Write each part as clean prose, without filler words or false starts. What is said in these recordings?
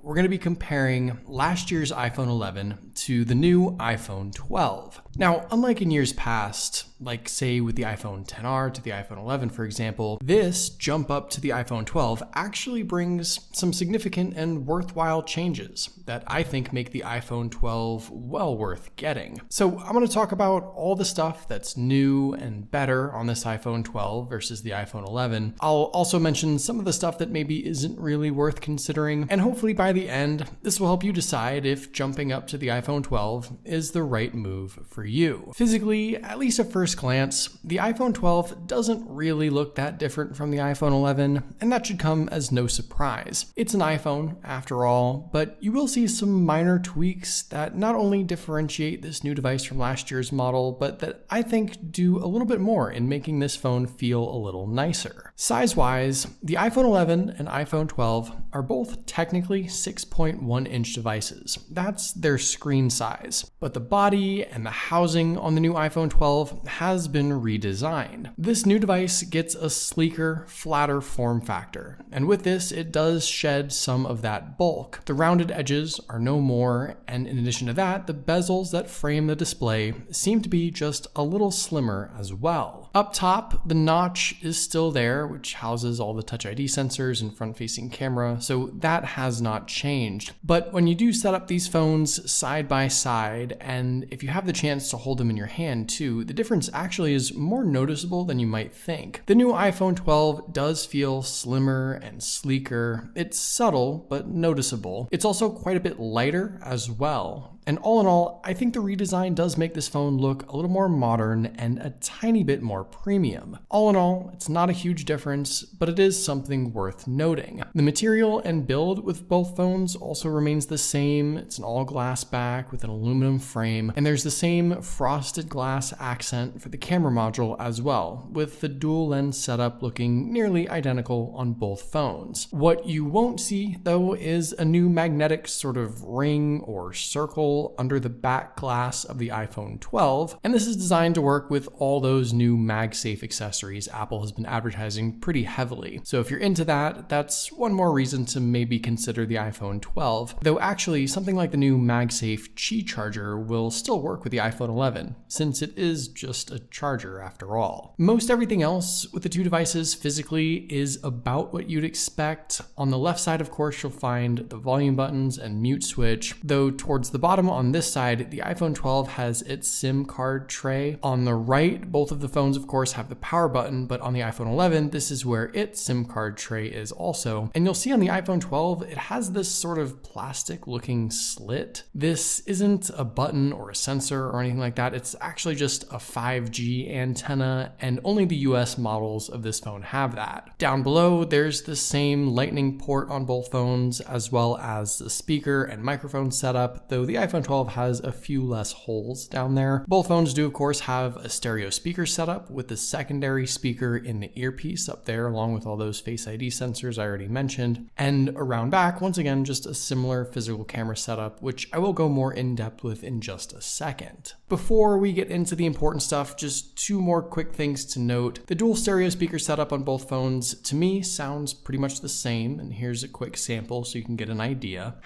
we're going to be comparing last year's iPhone 11 to the new iPhone 12. Now, unlike in years past, like say with the iPhone XR to the iPhone 11, for example, this jump up to the iPhone 12 actually brings some significant and worthwhile changes that I think make the iPhone 12 well worth getting. So I'm going to talk about all the stuff that's new and better on this iPhone 12 versus the iPhone 11. I'll also mention some of the stuff that maybe isn't really worth considering, and hopefully by the end, this will help you decide if jumping up to the iPhone 12 is the right move for you. Physically, at least at first glance, the iPhone 12 doesn't really look that different from the iPhone 11, and that should come as no surprise. It's an iPhone, after all, but you will see some minor tweaks that not only differentiate this new device from last year's model, but that I think do a little bit more in making this phone feel a little nicer. Size-wise, the iPhone 11 and iPhone 12 are both technically 6.1-inch devices. That's their screen size. But the body and the housing on the new iPhone 12 has been redesigned. This new device gets a sleeker, flatter form factor, and with this, it does shed some of that bulk. The rounded edges are no more, and in addition to that, the bezels that frame the display seem to be just a little slimmer as well. Up top, the notch is still there, which houses all the Touch ID sensors and front-facing camera, so that has not changed. But when you do set up these phones side by side, and if you have the chance to hold them in your hand too, the difference actually is more noticeable than you might think. The new iPhone 12 does feel slimmer and sleeker. It's subtle, but noticeable. It's also quite a bit lighter as well. And all in all, I think the redesign does make this phone look a little more modern and a tiny bit more premium. All in all, it's not a huge difference, but it is something worth noting. The material and build with both phones also remains the same. It's an all-glass back with an aluminum frame, and there's the same frosted glass accent for the camera module as well, with the dual lens setup looking nearly identical on both phones. What you won't see, though, is a new magnetic sort of ring or circle under the back glass of the iPhone 12, and this is designed to work with all those new MagSafe accessories Apple has been advertising pretty heavily. So if you're into that, that's one more reason to maybe consider the iPhone 12, though actually something like the new MagSafe Qi charger will still work with the iPhone 11, since it is just a charger after all. Most everything else with the two devices physically is about what you'd expect. On the left side, of course, you'll find the volume buttons and mute switch, though towards the bottom on this side, the iPhone 12 has its SIM card tray. On the right, both of the phones, of course, have the power button, but on the iPhone 11, this is where its SIM card tray is also. And you'll see on the iPhone 12, it has this sort of plastic-looking slit. This isn't a button or a sensor or anything like that. It's actually just a 5G antenna, and only the US models of this phone have that. Down below, there's the same Lightning port on both phones, as well as the speaker and microphone setup, though the iPhone 12 has a few less holes down there. Both phones do, of course, have a stereo speaker setup with the secondary speaker in the earpiece up there, along with all those Face ID sensors I already mentioned. And around back, once again, just a similar physical camera setup, which I will go more in depth with in just a second. Before we get into the important stuff, just two more quick things to note. The dual stereo speaker setup on both phones, to me, sounds pretty much the same, and here's a quick sample so you can get an idea.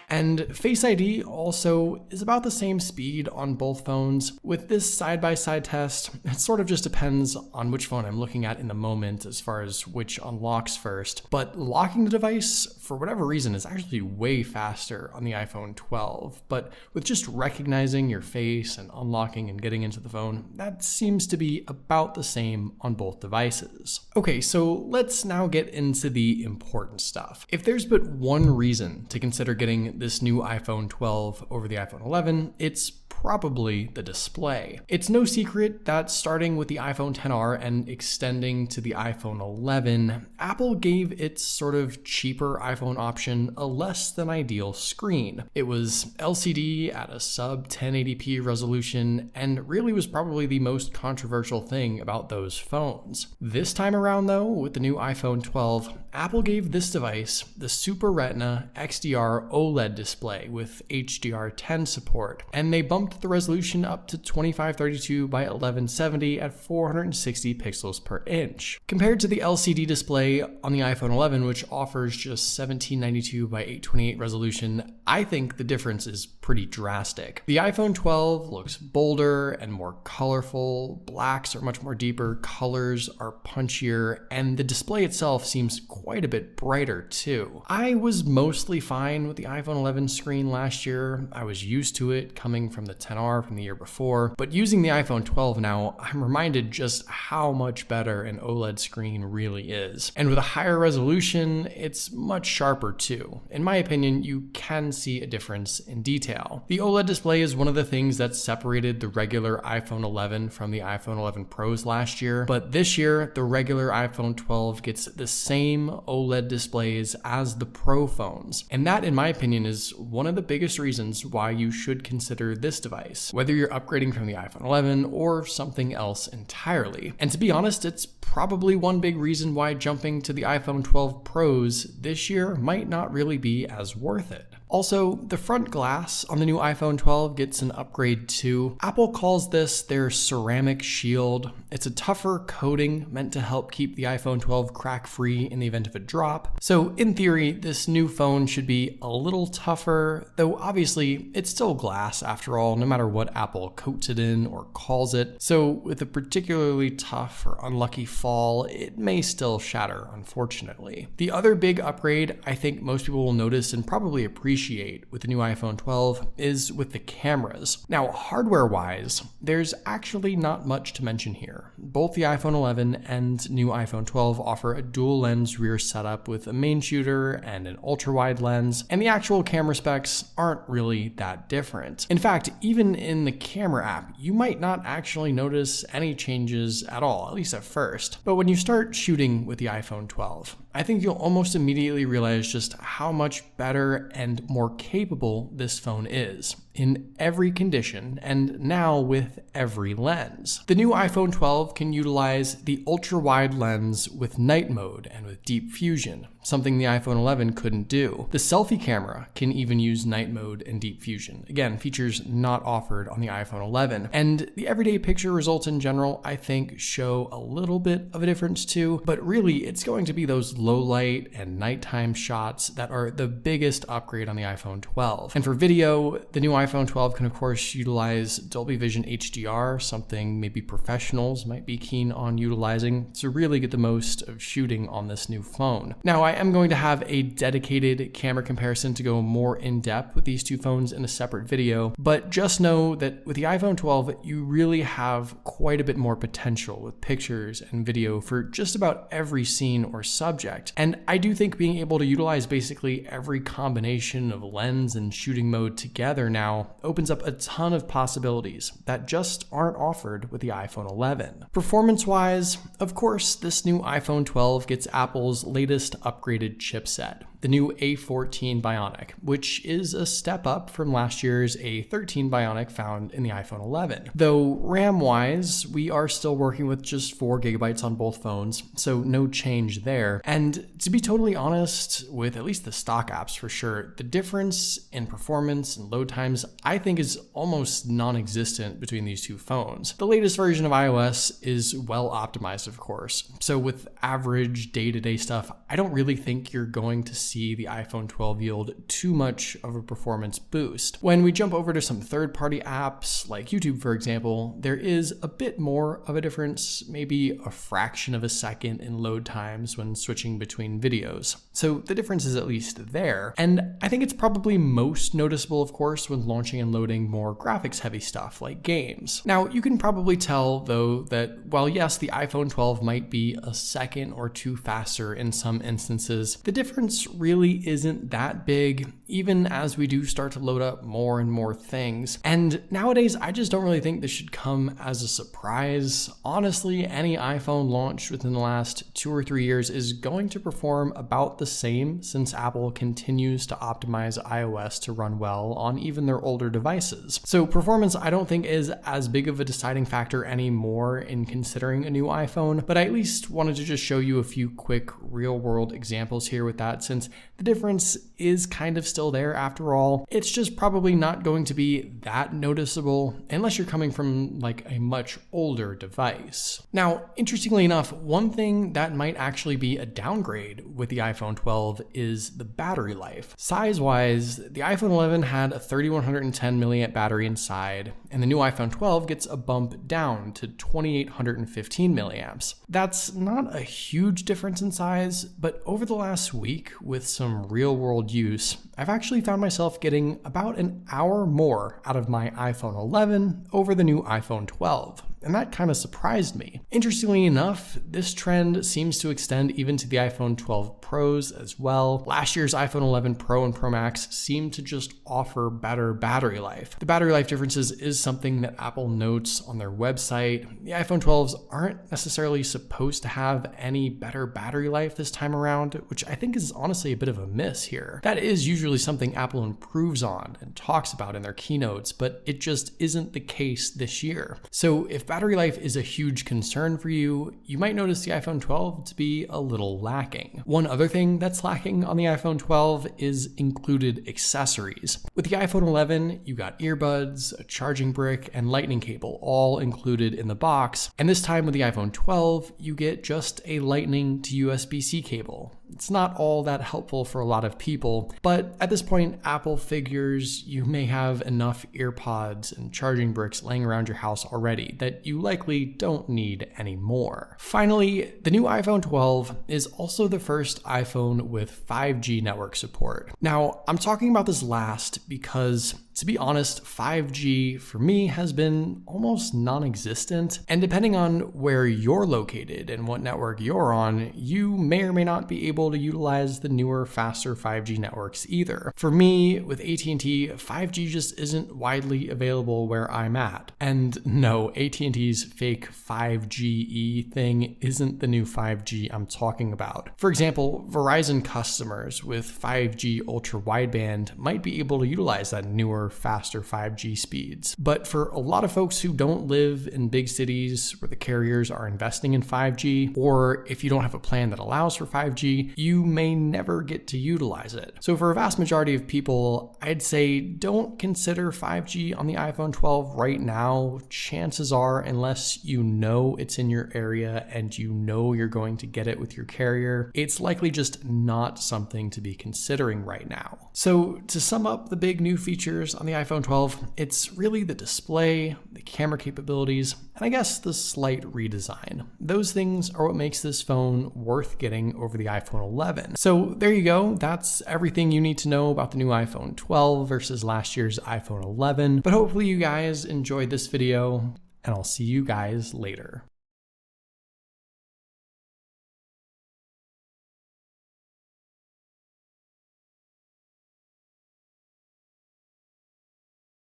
And Face ID also is about the same speed on both phones. With this side-by-side test, it sort of just depends on which phone I'm looking at in the moment as far as which unlocks first. But locking the device, for whatever reason, is actually way faster on the iPhone 12. But with just recognizing your face and unlocking and getting into the phone, that seems to be about the same on both devices. Okay, so let's now get into the important stuff. If there's but one reason to consider getting this new iPhone 12 over the iPhone 11, it's probably the display. It's no secret that starting with the iPhone XR and extending to the iPhone 11, Apple gave its sort of cheaper iPhone option a less than ideal screen. It was LCD at a sub 1080p resolution and really was probably the most controversial thing about those phones. This time around though, with the new iPhone 12, Apple gave this device the Super Retina XDR OLED display with HDR10 support, and they bumped the resolution up to 2532 by 1170 at 460 pixels per inch. Compared to the LCD display on the iPhone 11, which offers just 1792 by 828 resolution, I think the difference is pretty drastic. The iPhone 12 looks bolder and more colorful, blacks are much more deeper, colors are punchier, and the display itself seems quite a bit brighter too. I was mostly fine with the iPhone 11 screen last year. I was used to it coming from the XR from the year before, but using the iPhone 12 now, I'm reminded just how much better an OLED screen really is. And with a higher resolution, it's much sharper too. In my opinion, you can see a difference in detail. The OLED display is one of the things that separated the regular iPhone 11 from the iPhone 11 Pros last year, but this year, the regular iPhone 12 gets the same OLED displays as the Pro phones. And that, in my opinion, is one of the biggest reasons why you should consider this device, whether you're upgrading from the iPhone 11 or something else entirely. And to be honest, it's probably one big reason why jumping to the iPhone 12 Pros this year might not really be as worth it. Also, the front glass on the new iPhone 12 gets an upgrade too. Apple calls this their ceramic shield. It's a tougher coating meant to help keep the iPhone 12 crack-free in the event of a drop. So in theory, this new phone should be a little tougher, though obviously it's still glass after all, no matter what Apple coats it in or calls it. So with a particularly tough or unlucky fall, it may still shatter, unfortunately. The other big upgrade I think most people will notice and probably appreciate with the new iPhone 12 is with the cameras. Now, hardware-wise, there's actually not much to mention here. Both the iPhone 11 and new iPhone 12 offer a dual lens rear setup with a main shooter and an ultra-wide lens, and the actual camera specs aren't really that different. In fact, even in the camera app, you might not actually notice any changes at all, at least at first. But when you start shooting with the iPhone 12, I think you'll almost immediately realize just how much better and more capable this phone is in every condition and now with every lens. The new iPhone 12 can utilize the ultra-wide lens with night mode and with deep fusion, something the iPhone 11 couldn't do. The selfie camera can even use night mode and deep fusion. Again, features not offered on the iPhone 11. And the everyday picture results in general, I think, show a little bit of a difference too, but really it's going to be those low light and nighttime shots that are the biggest upgrade on the iPhone 12. And for video, the new iPhone 12 can of course utilize Dolby Vision HDR, something maybe professionals might be keen on utilizing to really get the most of shooting on this new phone. Now, I am going to have a dedicated camera comparison to go more in depth with these two phones in a separate video, but just know that with the iPhone 12, you really have quite a bit more potential with pictures and video for just about every scene or subject. And I do think being able to utilize basically every combination of lens and shooting mode together now opens up a ton of possibilities that just aren't offered with the iPhone 11. Performance-wise, of course, this new iPhone 12 gets Apple's latest upgraded chipset, the new A14 Bionic, which is a step up from last year's A13 Bionic found in the iPhone 11. Though RAM-wise, we are still working with just 4 GB on both phones, so no change there. And to be totally honest, with at least the stock apps for sure, the difference in performance and load times I think is almost non-existent between these two phones. The latest version of iOS is well optimized, of course, so with average day-to-day stuff, I don't really think you're going to see the iPhone 12 yield too much of a performance boost. When we jump over to some third-party apps like YouTube, for example, there is a bit more of a difference, maybe a fraction of a second in load times when switching between videos. So the difference is at least there. And I think it's probably most noticeable, of course, when launching and loading more graphics-heavy stuff like games. Now, you can probably tell, though, that while yes, the iPhone 12 might be a second or two faster in some instances, the difference really isn't that big, even as we do start to load up more and more things. And nowadays, I just don't really think this should come as a surprise. Honestly, any iPhone launched within the last 2 or 3 years is going to perform about the same, since Apple continues to optimize iOS to run well on even their older devices. So performance, I don't think, is as big of a deciding factor anymore in considering a new iPhone, but I at least wanted to just show you a few quick real-world examples here with that, since the difference is kind of still there after all. It's just probably not going to be that noticeable unless you're coming from like a much older device. Now, interestingly enough, one thing that might actually be a downgrade with the iPhone 12 is the battery life. Size-wise, the iPhone 11 had a 3110 milliamp battery inside, and the new iPhone 12 gets a bump down to 2815 milliamps. That's not a huge difference in size, but over the last week, with some real-world use, I've actually found myself getting about an hour more out of my iPhone 11 over the new iPhone 12. And that kind of surprised me. Interestingly enough, this trend seems to extend even to the iPhone 12 Pros as well. Last year's iPhone 11 Pro and Pro Max seemed to just offer better battery life. The battery life differences is something that Apple notes on their website. The iPhone 12s aren't necessarily supposed to have any better battery life this time around, which I think is honestly a bit of a miss here. That is usually something Apple improves on and talks about in their keynotes, but it just isn't the case this year. So if battery life is a huge concern for you, you might notice the iPhone 12 to be a little lacking. One other thing that's lacking on the iPhone 12 is included accessories. With the iPhone 11, you got earbuds, a charging brick, and lightning cable all included in the box. And this time with the iPhone 12, you get just a lightning to USB-C cable. It's not all that helpful for a lot of people, but at this point, Apple figures you may have enough earpods and charging bricks laying around your house already that you likely don't need any more. Finally, the new iPhone 12 is also the first iPhone with 5G network support. Now, I'm talking about this last because, to be honest, 5G for me has been almost non-existent, and depending on where you're located and what network you're on, you may or may not be able to utilize the newer, faster 5G networks either. For me, with AT&T, 5G just isn't widely available where I'm at. And no, AT&T's fake 5GE thing isn't the new 5G I'm talking about. For example, Verizon customers with 5G ultra wideband might be able to utilize that newer, faster 5G speeds. But for a lot of folks who don't live in big cities where the carriers are investing in 5G, or if you don't have a plan that allows for 5G, you may never get to utilize it. So for a vast majority of people, I'd say don't consider 5G on the iPhone 12 right now. Chances are, unless you know it's in your area and you know you're going to get it with your carrier, it's likely just not something to be considering right now. So to sum up the big new features on the iPhone 12, it's really the display, the camera capabilities, and I guess the slight redesign. Those things are what makes this phone worth getting over the iPhone 11. So there you go. That's everything you need to know about the new iPhone 12 versus last year's iPhone 11. But hopefully you guys enjoyed this video, and I'll see you guys later.